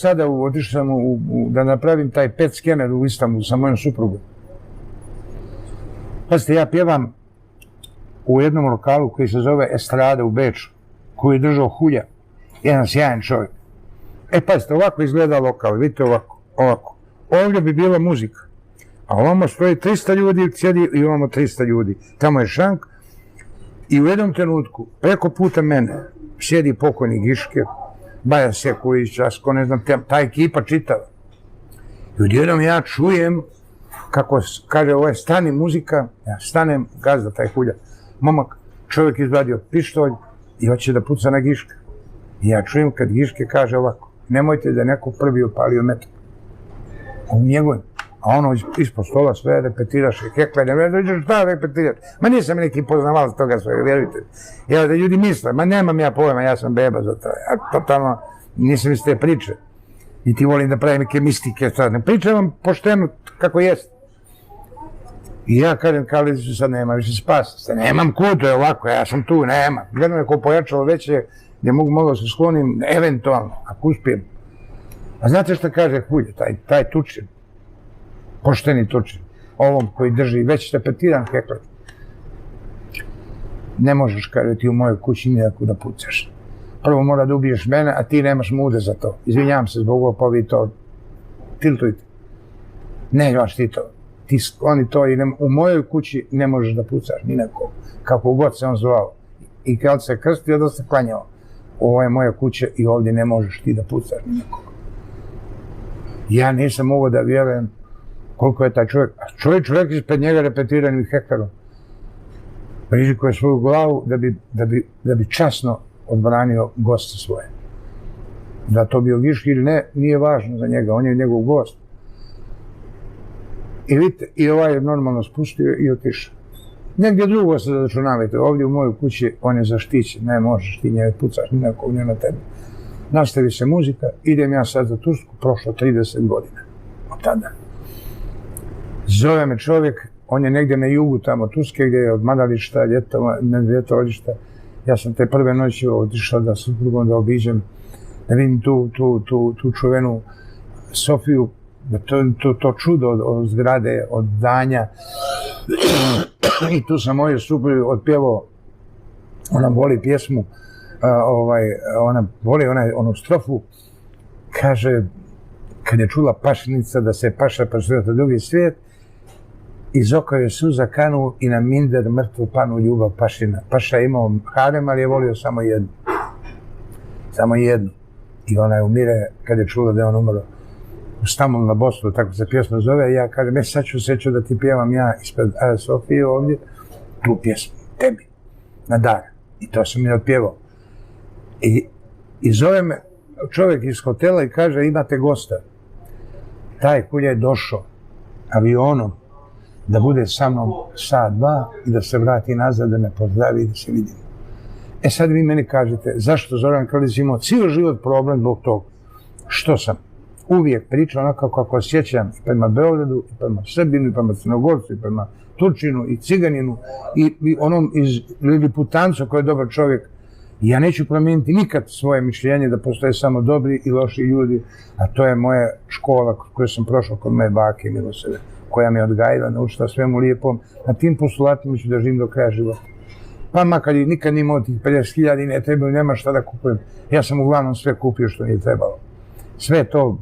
Sada otišao sam da napravim taj PET skener u Istanbulu sa mojom suprugom. Pazite, ja pjevam u jednom lokalu koji se zove Estrada u Beču, koji je držao Hulja, jedan sjajan čovjek. Pazite, ovako izgleda lokal, vidite ovako. Ovdje bi bila muzika, a ovamo stoji 300 ljudi, sjedi i ovamo 300 ljudi. Tamo je šank i u jednom trenutku, preko puta mene, sjedi pokojni Giške, Baja Sekulić, Asko, ne znam, ta ekipa čitava. I odjednom ja čujem kako kaže, ovo je stani muzika, ja stanem, gazda taj Hulja. Momak, čovjek izvadio pištolj i hoće da puca na Giške. I ja čujem kad Giške kaže ovako, nemojte da neko prvi opalio metak. On njegovim. A ono ispod stola sve repetiraš i hekla, ne šta repetiraš. Ma nisam neki poznavalac toga svega, vjerujte. Evo da ljudi misle, ma nemam ja pojma, ja sam beba za to. Ja totalno nisam iz te priče. I ti volim da pravim neke mistike, ne pričam vam pošteno kako jest. I ja kažem, Kaliću, sad nema više spasa. Nemam kud, to je ovako, ja sam tu, nema. Gledam je ko pojačalo veće, gdje mogu se sklonim, eventualno, ako uspijem. A znate šta kaže Hulja, taj tučin, pošteni tučin, ovom koji drži već repetiran hekla. Ne možeš, kaže, ti u mojoj kući nijako da pucaš. Prvo mora da ubiješ mene, a ti nemaš mude za to. Izvinjavam se zbog ovo, pa vi to tiltujte. Ne imaš ti to. Ti skloni to i u mojoj kući ne možeš da pucaš ni neko. Kako god se on zvao. I kad se krstio, da se klanjao. Ovo je moja kuća i ovdje ne možeš ti da pucaš ni nekog. Ja nisam mogao da vjerujem koliko je taj čovjek. A čovjek ispred njega repetiranim hektarom. Prižikuje svoju glavu da bi časno odbranio goste svoje. Da to bio Giški ili ne, nije važno za njega, on je njegov gost. I vidite, i ovaj je normalno spustio i otišao. Negdje drugo se zaračunavajte, ovdje u mojoj kući on je zaštićen, ne možeš ti njega pucaš, nikog nije na tebi. Nastavi se muzika, idem ja sad za Tursku, prošlo 30 godina od tada. Zove me čovjek, on je negdje na jugu tamo Turske, gdje je od Madališta, ljetovališta. Ja sam te prve noći otišao da suprugom da obiđem, da vidim tu čuvenu Sofiju, to čudo od zgrade, od danja. I tu sam moju suprugu otpjevao, ona voli pjesmu, ona voli onu strofu, kaže, kad je čula pašinica da se paša pasirata drugi svijet, iz oka je suza kanu i na minder mrtvu panu ljubav pašina. Paša je imao harem, ali je volio samo jednu. Samo jednu. I ona je umire kad je čula da je on umro. U Stambul na Bosnu, tako se pjesma zove, ja kažem, sad ću seću da ti pjevam ja ispred Aja Sofije ovdje, tu pjesmu, tebi, na dar. I to sam mi otpjevao. I zove me čovjek iz hotela i kaže, imate gosta. Taj Hulja je došao avionom da bude sa mnom sat, dva i da se vrati nazad, da me pozdravi i da se vidimo. Sad vi meni kažete, zašto Zoran Kraljić imao cijel život problem zbog toga? Što sam uvijek pričao onako kako osjećam i prema Beogradu, i prema Srbinu, i prema Crnogorcu, i prema Turčinu, i Ciganinu, i onom iz Liliputancu koji je dobar čovjek. Ja neću promijeniti nikad svoje mišljenje da postoje samo dobri i loši ljudi, a to je moja škola koju sam prošao kod moje bake Milosave, koja me odgajila, naučila svemu lijepom. Na tim postulatima ću da živim do kraja života. Pa makar i nikad nije imao tih 50.000 i ne trebaju, nema šta da kupujem. Ja sam uglavnom sve kupio što mi je trebalo. Sve to